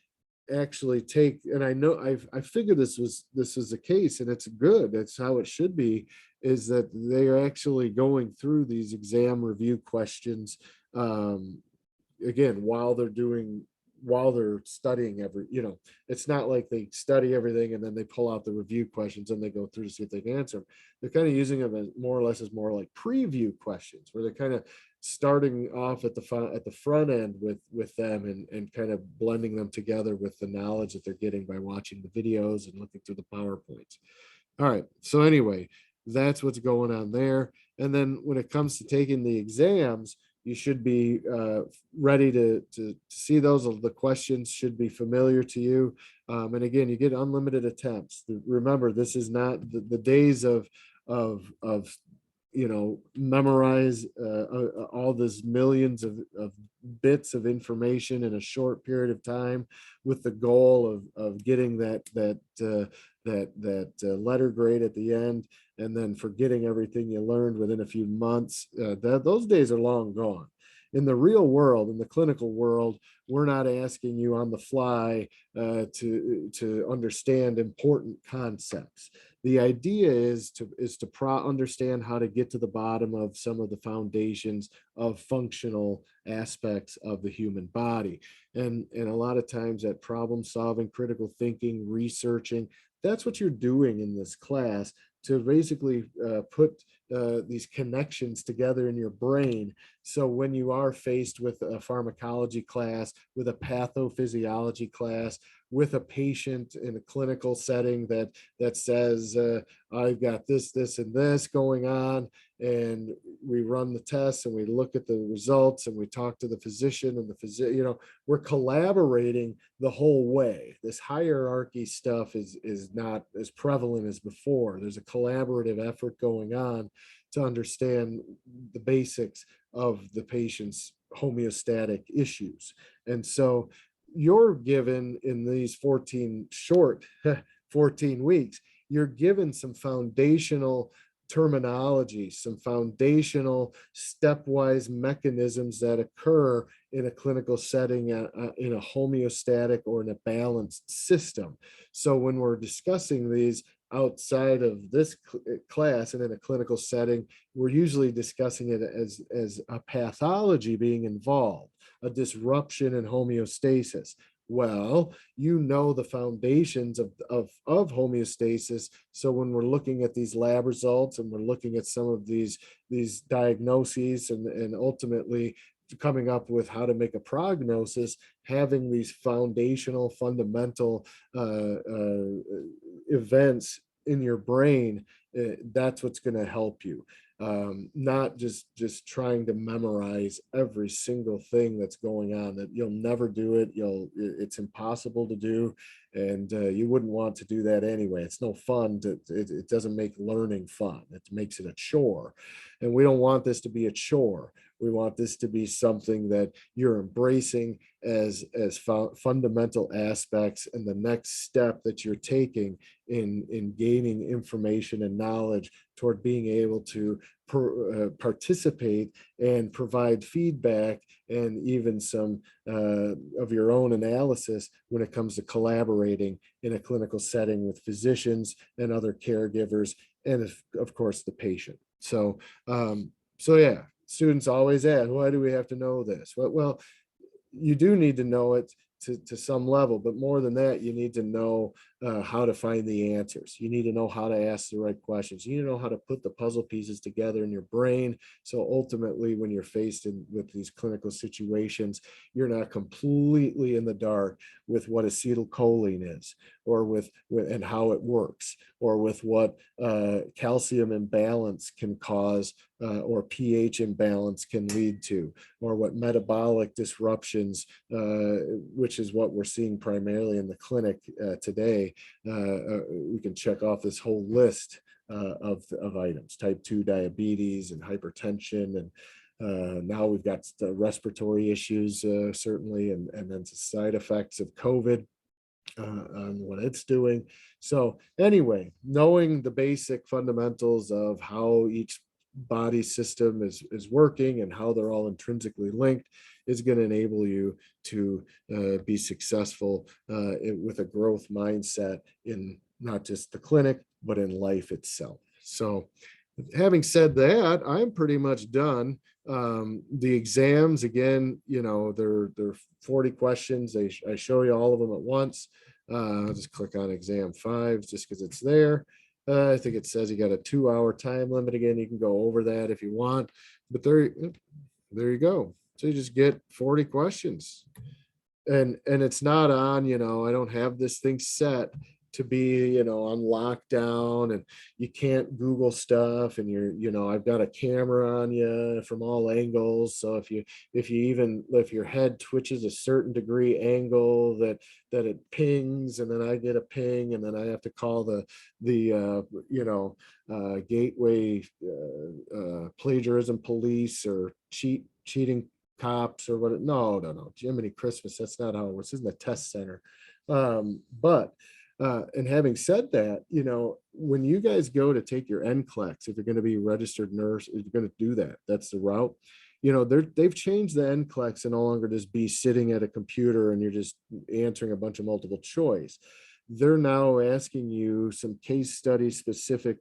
actually take, and I know I figured this was the case, and it's good. That's how it should be, is that they are actually going through these exam review questions again while they're studying it's not like they study everything and then they pull out the review questions and they go through to see if they can answer them. They're kind of using them as more or less as more like preview questions, where they're kind of starting off at the front end with them, and kind of blending them together with the knowledge that they're getting by watching the videos and looking through the PowerPoints. All right. So anyway, that's what's going on there. And then when it comes to taking the exams, you should be ready to see those. The questions should be familiar to you. And again, you get unlimited attempts. Remember, this is not the days of memorize all this millions of bits of information in a short period of time, with the goal of getting that letter grade at the end, and then forgetting everything you learned within a few months. Those days are long gone. In the real world, in the clinical world, we're not asking you on the fly to understand important concepts. The idea is to understand how to get to the bottom of some of the foundations of functional aspects of the human body. And a lot of times that problem solving, critical thinking, researching, that's what you're doing in this class, to basically put these connections together in your brain. So when you are faced with a pharmacology class, with a pathophysiology class, with a patient in a clinical setting that says, I've got this, and this going on, and we run the tests and we look at the results and we talk to the physician, and the physician, we're collaborating the whole way. This hierarchy stuff is not as prevalent as before. There's a collaborative effort going on to understand the basics of the patient's homeostatic issues. And so you're given in these 14 weeks, you're given some foundational terminology, some foundational stepwise mechanisms that occur in a clinical setting, in a homeostatic or in a balanced system. So when we're discussing these outside of this class and in a clinical setting, we're usually discussing it as a pathology being involved, a disruption in homeostasis. Well, the foundations of homeostasis. So when we're looking at these lab results and we're looking at some of these diagnoses, and ultimately coming up with how to make a prognosis, having these foundational, fundamental events in your brain, that's what's going to help you. Not just trying to memorize every single thing that's going on. That you'll never do it. It's impossible to do, and you wouldn't want to do that anyway. It's no fun. It doesn't make learning fun. It makes it a chore, and we don't want this to be a chore. We want this to be something that you're embracing as fundamental aspects, and the next step that you're taking in gaining information and knowledge toward being able to participate and provide feedback, and even some of your own analysis when it comes to collaborating in a clinical setting with physicians and other caregivers, and of course the patient. So yeah, students always ask, why do we have to know this? Well, you do need to know it to some level, but more than that, you need to know how to find the answers. You need to know how to ask the right questions. You need to know how to put the puzzle pieces together in your brain. So ultimately, when you're faced with these clinical situations, you're not completely in the dark with what acetylcholine is, or with and how it works, or with what calcium imbalance can cause, or pH imbalance can lead to, or what metabolic disruptions, which is what we're seeing primarily in the clinic today. We can check off this whole list of items: type 2 diabetes and hypertension, and now we've got the respiratory issues, certainly, and then the side effects of COVID on what it's doing. So anyway, knowing the basic fundamentals of how each body system is working and how they're all intrinsically linked is going to enable you to be successful with a growth mindset in not just the clinic, but in life itself. So having said that, I'm pretty much done. The exams, again, they're 40 questions. I show you all of them at once. I'll just click on exam 5 just because it's there. I think it says you got a 2-hour time limit. Again, you can go over that if you want, but There you go. So you just get 40 questions. And it's not on, I don't have this thing set to be, on lockdown, and you can't Google stuff, and I've got a camera on you from all angles. So if your head twitches a certain degree angle, that it pings, and then I get a ping, and then I have to call the gateway plagiarism police, or cheating cops, or what. No, Jiminy Christmas, that's not how it works. This isn't a test center. But and having said that, when you guys go to take your NCLEX, if you're going to be a registered nurse, if you're going to do that, that's the route. They've changed the NCLEX and no longer just be sitting at a computer and you're just answering a bunch of multiple choice. They're now asking you some case study specific,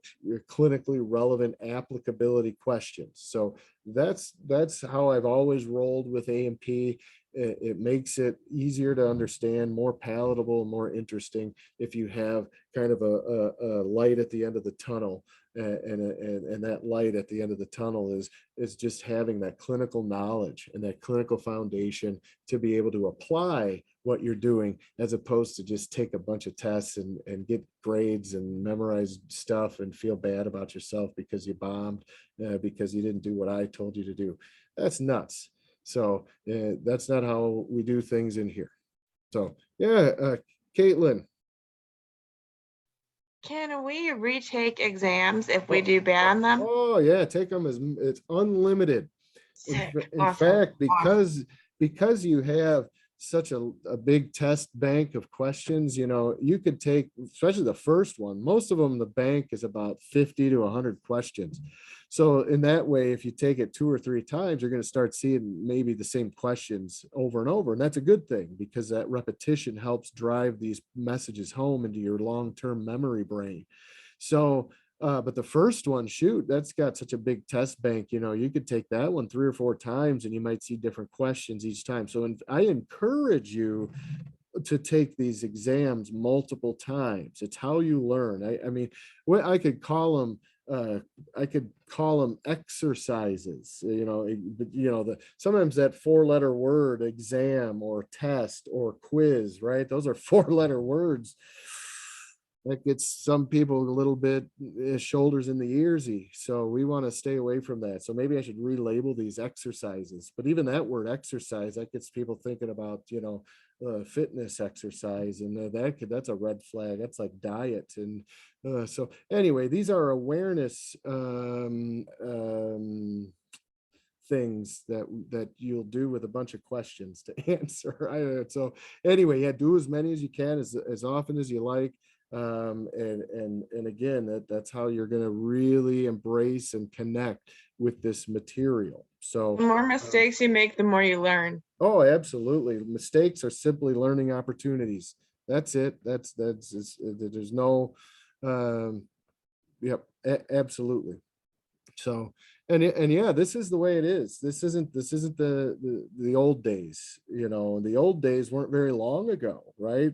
clinically relevant applicability questions. So that's how I've always rolled with A&P. It makes it easier to understand, more palatable, more interesting if you have kind of a light at the end of the tunnel. And that light at the end of the tunnel is just having that clinical knowledge and that clinical foundation to be able to apply what you're doing, as opposed to just take a bunch of tests and get grades and memorize stuff and feel bad about yourself because you bombed, because you didn't do what I told you to do. That's nuts. So that's not how we do things in here. So yeah, Caitlin. Can we retake exams if we do bad on them? Oh yeah, take them it's unlimited. Sick. In Awesome. fact, because you have such a big test bank of questions, you could take, especially the first one, most of them, the bank is about 50 to 100 questions. So in that way, if you take it 2 or 3 times, you're going to start seeing maybe the same questions over and over. And that's a good thing, because that repetition helps drive these messages home into your long-term memory brain. So but the first one, shoot, that's got such a big test bank, you could take that one 3 or 4 times and you might see different questions each time. So I encourage you to take these exams multiple times. It's how you learn. I mean, what I could call them, exercises, sometimes that 4-letter word, exam or test or quiz, right? Those are 4-letter words. That gets some people a little bit shoulders in the earsy. So we want to stay away from that. So maybe I should relabel these exercises. But even that word exercise, that gets people thinking about, fitness exercise, and that's a red flag. That's like diet. And so anyway, these are awareness things that you'll do with a bunch of questions to answer. So anyway, yeah, do as many as you can, as often as you like. And again, that's how you're going to really embrace and connect with this material. So the more mistakes you make, the more you learn. Oh, absolutely. Mistakes are simply learning opportunities. That's it. There's no, yep, absolutely. So, and yeah, this is the way it is. This isn't the old days. The old days weren't very long ago, right?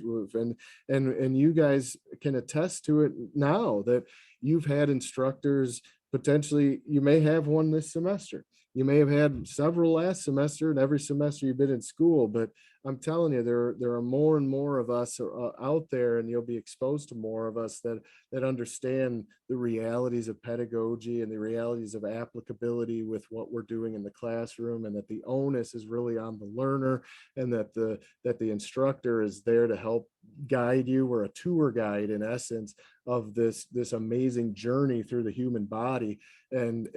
And you guys can attest to it now, that you've had instructors. Potentially, you may have one this semester. You may have had several last semester, and every semester you've been in school. But I'm telling you, there are more and more of us out there, and you'll be exposed to more of us that understand the realities of pedagogy and the realities of applicability with what we're doing in the classroom, and that the onus is really on the learner, and that the instructor is there to help guide you. We're a tour guide, in essence, of this amazing journey through the human body. And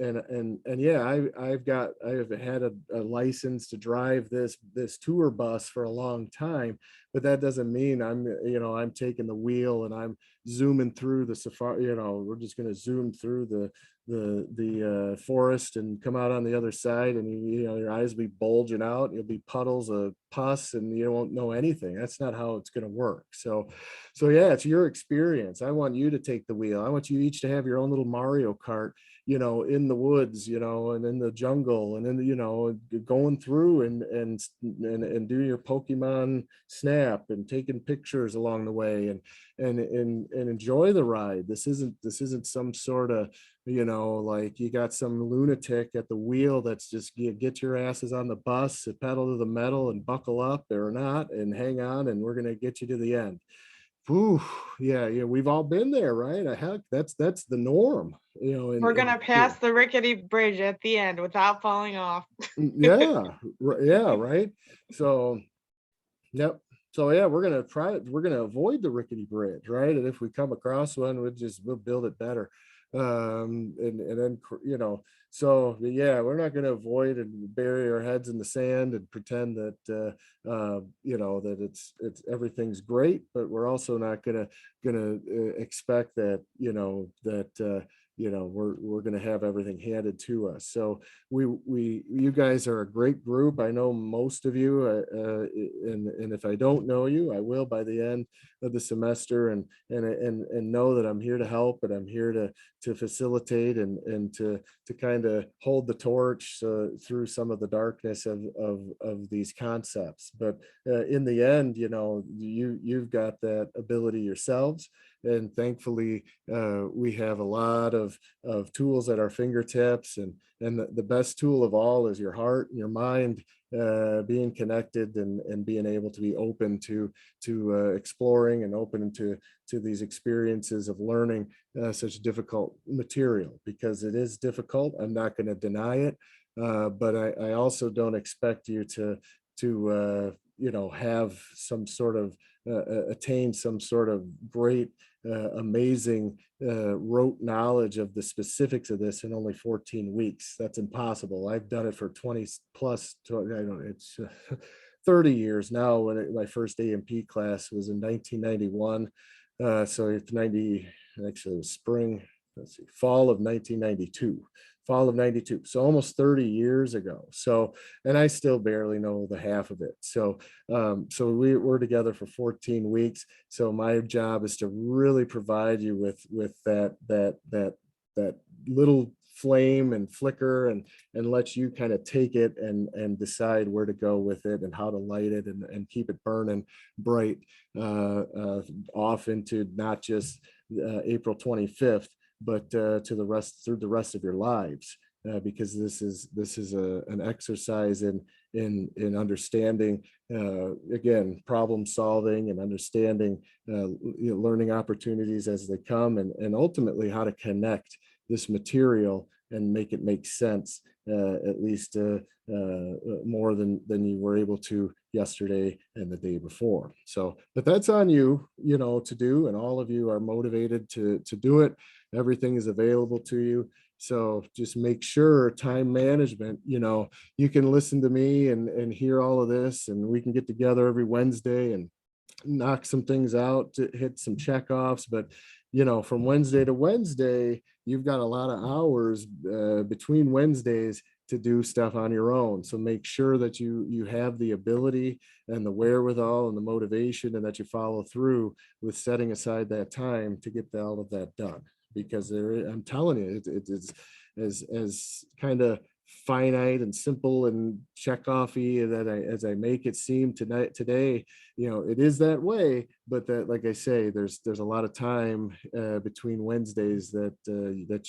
yeah, I've had a license to drive this tour bus for a long time, but that doesn't mean I'm taking the wheel and I'm zooming through the safari. We're just going to zoom through the forest and come out on the other side, and your eyes will be bulging out, and you'll be puddles of pus, and you won't know anything. That's not how it's going to work. So yeah, it's your experience. I want you to take the wheel. I want you each to have your own little Mario Kart, in the woods, and in the jungle, and then going through and do your Pokemon Snap and taking pictures along the way, and enjoy the ride. This isn't some sort of like you got some lunatic at the wheel that's just, get your asses on the bus, pedal to the metal and buckle up or not and hang on, and we're going to get you to the end. Whew, yeah, we've all been there, right? Heck, that's the norm, We're in gonna pass the rickety bridge at the end without falling off. yeah, yeah, right. So, yep. So yeah, we're gonna avoid the rickety bridge, right? And if we come across one, we'll build it better. And then, so yeah, we're not gonna avoid and bury our heads in the sand and pretend that, that it's everything's great, but we're also not gonna expect that, we're gonna have everything handed to us. So you guys are a great group. I know most of you, and if I don't know you, I will by the end of the semester, and know that I'm here to help, and I'm here to facilitate and to kind of hold the torch through some of the darkness of these concepts. But in the end, you've got that ability yourselves, and thankfully we have a lot of tools at our fingertips, and the best tool of all is your heart and your mind, being connected and being able to be open to exploring and open to these experiences of learning such difficult material, because it is difficult. I'm not going to deny it, but I also don't expect you to have some sort of attain some sort of great amazing rote knowledge of the specifics of this in only 14 weeks. That's impossible. I've done it for 20 plus, I don't know, it's 30 years now. My first A&P class was in 1991. So it's 90, actually it was spring, let's see, fall of 1992. Fall of 92. So almost 30 years ago. So, and I still barely know the half of it. So, so we're together for 14 weeks. So my job is to really provide you with that little flame and flicker, and let you kind of take it and decide where to go with it and how to light it and keep it burning bright, off into not just April 25th, but through the rest of your lives, because this is an exercise in understanding, again, problem solving and understanding, learning opportunities as they come, and ultimately how to connect this material and make it make sense, at least more than you were able to yesterday and the day before. So, but that's on you, to do, and all of you are motivated to do it. Everything is available to you. So just make sure time management, you can listen to me and hear all of this, and we can get together every Wednesday and knock some things out, to hit some check offs. But from Wednesday to Wednesday, you've got a lot of hours between Wednesdays to do stuff on your own. So make sure that you have the ability and the wherewithal and the motivation, and that you follow through with setting aside that time to get all of that done. Because I'm telling you, it's as kind of finite and simple and check offy as I make it seem today, it is that way. But that, like I say, there's a lot of time between Wednesdays that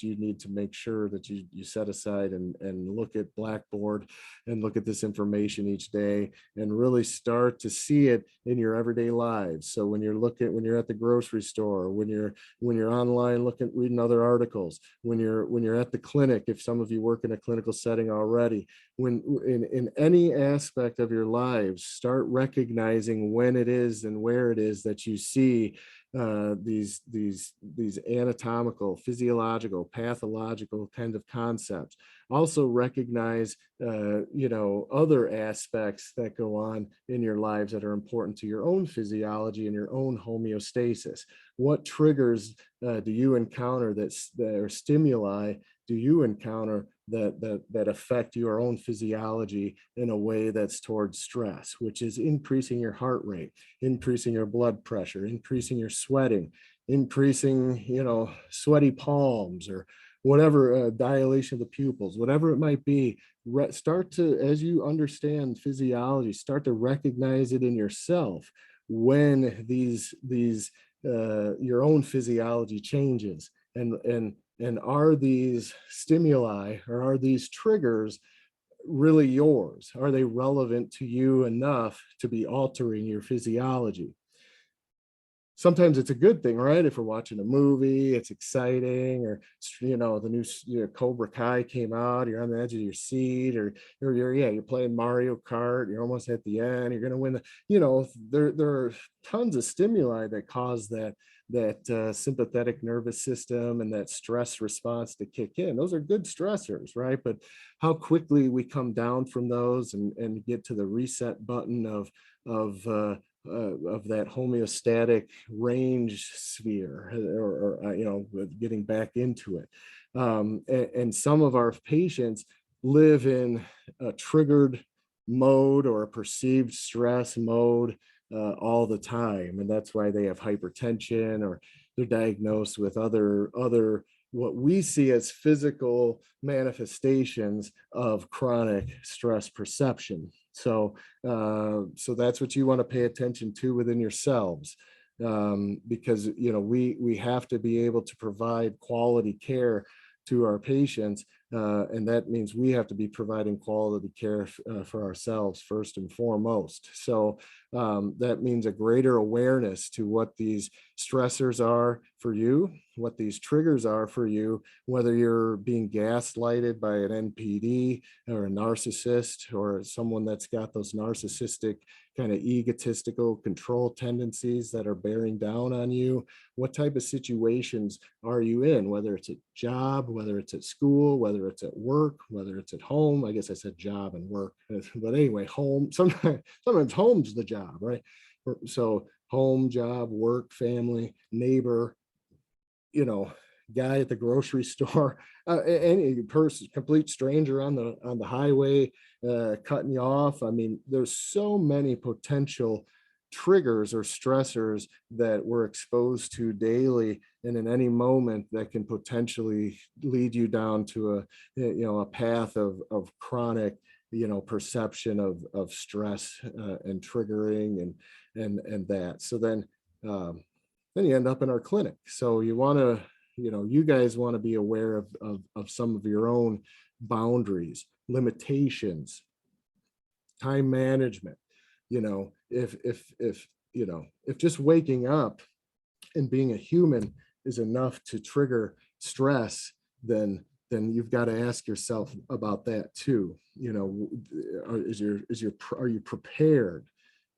you need to make sure that you set aside and look at Blackboard and look at this information each day, and really start to see it in your everyday lives. So when you're at the grocery store, when you're online reading other articles, when you're at the clinic, if some of you work in a clinical setting already, when in any aspect of your lives, start recognizing when it is and where it is that you see these anatomical, physiological, pathological kind of concepts. Also recognize other aspects that go on in your lives that are important to your own physiology and your own homeostasis. What triggers do you encounter that or stimuli do you encounter that affect your own physiology in a way that's towards stress, which is increasing your heart rate, increasing your blood pressure, increasing your sweating, increasing, sweaty palms, or whatever, dilation of the pupils, whatever it might be. Start to, as you understand physiology, start to recognize it in yourself when these your own physiology changes, and And are these stimuli or are these triggers really yours? Are they relevant to you enough to be altering your physiology? Sometimes it's a good thing, right? If we're watching a movie, it's exciting, or the new Cobra Kai came out, you're on the edge of your seat, or you're playing Mario Kart, you're almost at the end, you're going to win there are tons of stimuli that cause that sympathetic nervous system and that stress response to kick in. Those are good stressors, right? But how quickly we come down from those and get to the reset button of that homeostatic range sphere, or getting back into it. And some of our patients live in a triggered mode or a perceived stress mode all the time, and that's why they have hypertension, or they're diagnosed with other what we see as physical manifestations of chronic stress perception. So that's what you want to pay attention to within yourselves, because we have to be able to provide quality care to our patients, and that means we have to be providing quality care for ourselves first and foremost. So that means a greater awareness to what these stressors are for you, what these triggers are for you, whether you're being gaslighted by an NPD or a narcissist, or someone that's got those narcissistic kind of egotistical control tendencies that are bearing down on you. What type of situations are you in, whether it's a job, whether it's at school, whether it's at work, whether it's at home? I guess I said job and work, but anyway, home. Sometimes home's the job, right? So home, job, work, family, neighbor, guy at the grocery store, any person, complete stranger on the highway, cutting you off. I mean, there's so many potential triggers or stressors that we're exposed to daily, and in any moment that can potentially lead you down to a path of chronic perception of stress and triggering and that. So then you end up in our clinic. So you want to, you guys want to be aware of some of your own boundaries, limitations, time management. If just waking up and being a human is enough to trigger stress, then you've got to ask yourself about that too. Are you prepared?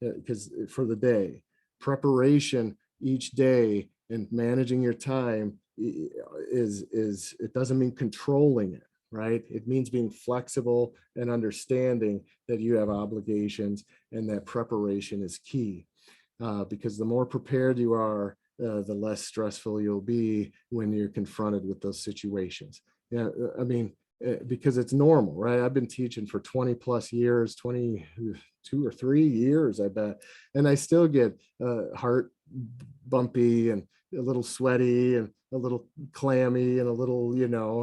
Because for the day, preparation each day and managing your time is it doesn't mean controlling it, right? It means being flexible and understanding that you have obligations, and that preparation is key, because the more prepared you are, the less stressful you'll be when you're confronted with those situations. Yeah, I mean, because it's normal, right? I've been teaching for 20 plus years, 22 or 3 years, I bet. And I still get heart bumpy and a little sweaty and a little clammy and a little,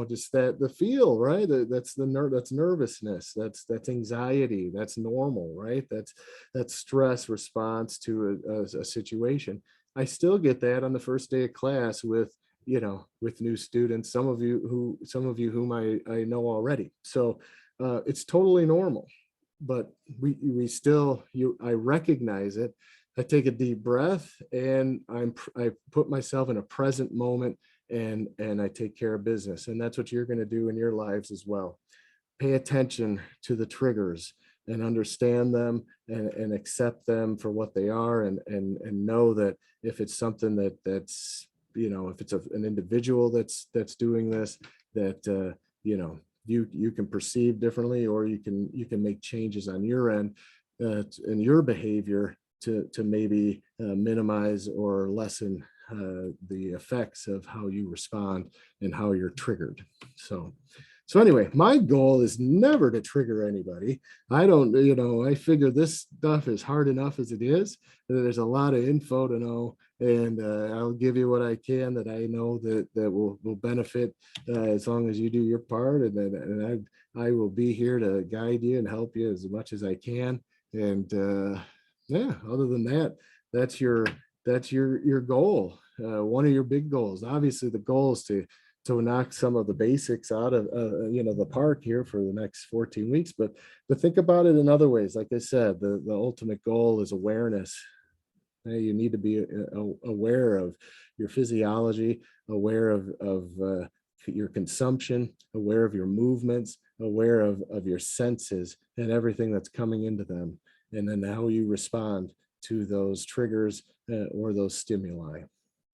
just the feel, right? That's that's nervousness. That's anxiety. That's normal, right? That's stress response to a situation. I still get that on the first day of class with new students, some of you whom I know already. So it's totally normal, but we still, I recognize it. I take a deep breath, and I put myself in a present moment, and I take care of business. And that's what you're going to do in your lives as well. Pay attention to the triggers and understand them, and accept them for what they are, and know that if it's something that's if it's an individual that's doing this, that you can perceive differently, or you can make changes on your end in your behavior to maybe minimize or lessen the effects of how you respond and how you're triggered. So anyway, my goal is never to trigger anybody. I don't, I figure this stuff is hard enough as it is. There's a lot of info to know, and I'll give you what I can that I know that will benefit, as long as you do your part, and I will be here to guide you and help you as much as I can. And yeah, other than that, that's your goal. One of your big goals. Obviously, the goal is to knock some of the basics out of the park here for the next 14 weeks. But think about it in other ways. Like I said, the ultimate goal is awareness. You need to be aware of your physiology, aware of your consumption, aware of your movements, aware of your senses and everything that's coming into them, and then how you respond to those triggers or those stimuli.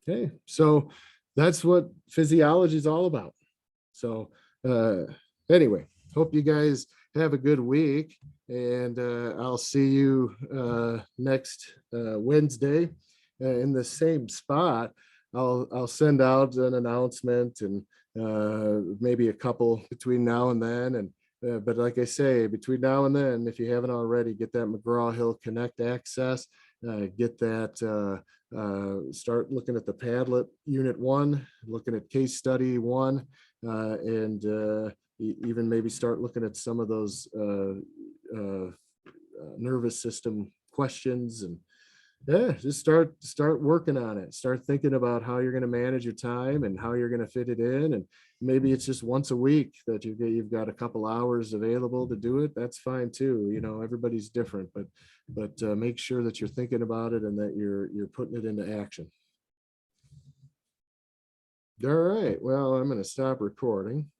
Okay, so that's what physiology is all about. So anyway, hope you guys have a good week, and I'll see you next Wednesday in the same spot. I'll send out an announcement and maybe a couple between now and then. And but like I say, between now and then, if you haven't already, get that McGraw-Hill Connect access, get that. Start looking at the Padlet Unit 1, looking at Case Study 1, and even maybe start looking at some of those nervous system questions. And yeah, just start working on it. Start thinking about how you're going to manage your time and how you're going to fit it in. And maybe it's just once a week that you've got a couple hours available to do it. That's fine too. Everybody's different, but make sure that you're thinking about it and that you're putting it into action. All right. Well, I'm going to stop recording.